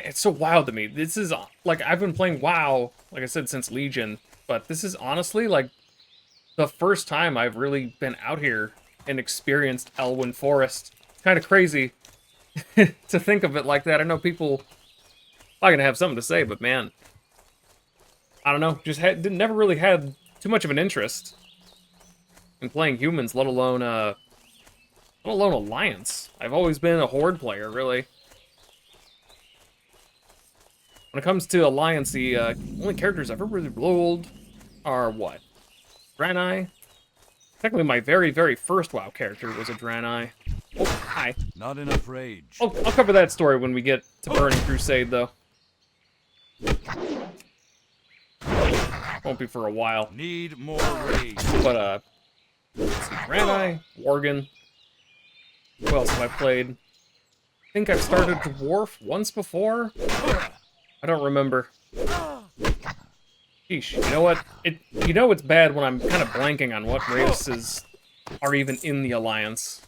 it's so wild to me. This is, like, I've been playing WoW, like I said, since Legion, but this is honestly, like, the first time I've really been out here and experienced Elwynn Forest. It's kind of crazy to think of it like that. I know people are gonna have something to say, but man, I don't know. Just never really had too much of an interest in playing humans, let alone Alliance. I've always been a Horde player, really. When it comes to Alliance, the only characters I've ever really rolled are what? Draenei. Technically, my very, very first WoW character was a Draenei. Oh, hi. Not enough rage. I'll cover that story when we get to Burning Crusade, though. Won't be for a while. Need more rage. But, let's see, Draenei, Worgen. Who else have I played? I think I've started Dwarf once before. I don't remember. Sheesh, you know what? You know it's bad when I'm kind of blanking on what races are even in the Alliance.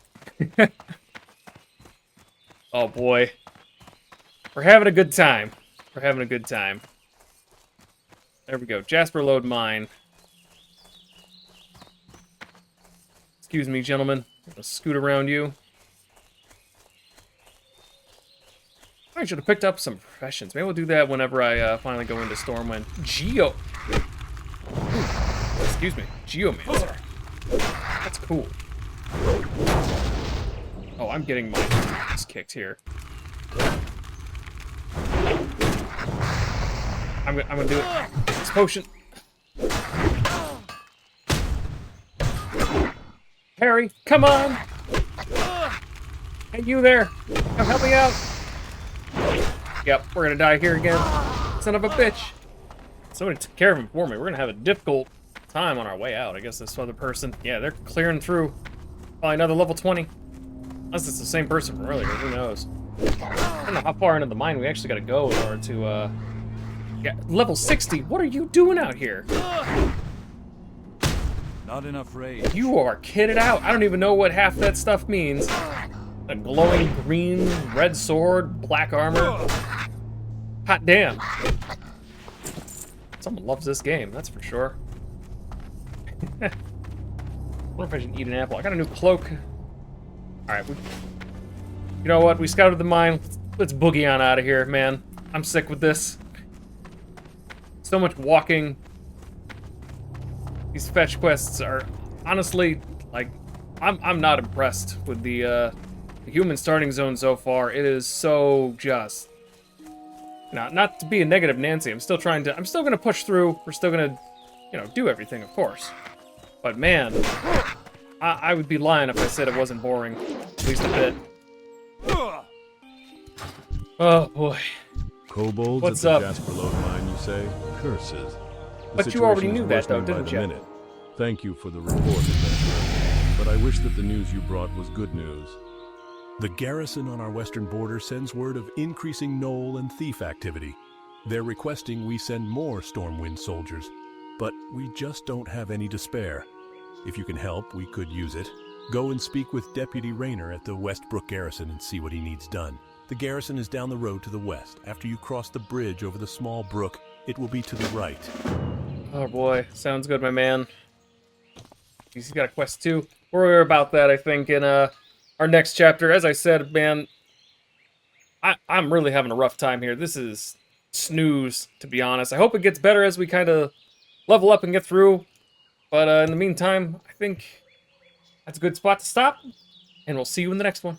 Oh boy. We're having a good time. We're having a good time. There we go. Jasperload mine. Excuse me, gentlemen. I'm gonna scoot around you. I should have picked up some professions. Maybe we'll do that whenever I finally go into Stormwind. Excuse me. Geomancer. That's cool. Oh, I'm getting my ass kicked here. I'm gonna do it. This potion. Harry, come on! Hey, you there! Come help me out! Yep, we're gonna die here again. Son of a bitch! Somebody took care of him for me. We're gonna have a difficult time on our way out. I guess this other person, yeah, they're clearing through. Probably another level 20. Unless it's the same person from earlier, who knows? I don't know how far into the mine we actually gotta go in order to, get level 60. What are you doing out here? Not enough rage. You are kitted out. I don't even know what half that stuff means. A glowing green, red sword, black armor. Hot damn. Someone loves this game, that's for sure. I wonder if I should eat an apple. I got a new cloak. Alright, you know what? We scouted the mine. Let's boogie on out of here, man. I'm sick with this. So much walking. These fetch quests are honestly, like, I'm not impressed with the human starting zone so far. It is so just, not to be a negative Nancy. I'm still gonna push through. We're still gonna, do everything, of course. But man, I would be lying if I said it wasn't boring, at least a bit. Oh boy. Kobolds What's at the up? Jasperload mine, you say? Curses. The But you already situation knew is that, though, worsening by didn't the you? minute. Thank you for the report, adventurer. But I wish that the news you brought was good news. The garrison on our western border sends word of increasing gnoll and thief activity. They're requesting we send more Stormwind soldiers, but we just don't have any to spare. If you can help, we could use it. Go and speak with Deputy Rayner at the Westbrook Garrison and see what he needs done. The garrison is down the road to the west. After you cross the bridge over the small brook, it will be to the right. Oh boy, sounds good, my man. He's got a quest too. We're about that, I think, in our next chapter. As I said, man, I'm really having a rough time here. This is snooze, to be honest. I hope it gets better as we kind of level up and get through. But in the meantime, I think that's a good spot to stop. And we'll see you in the next one.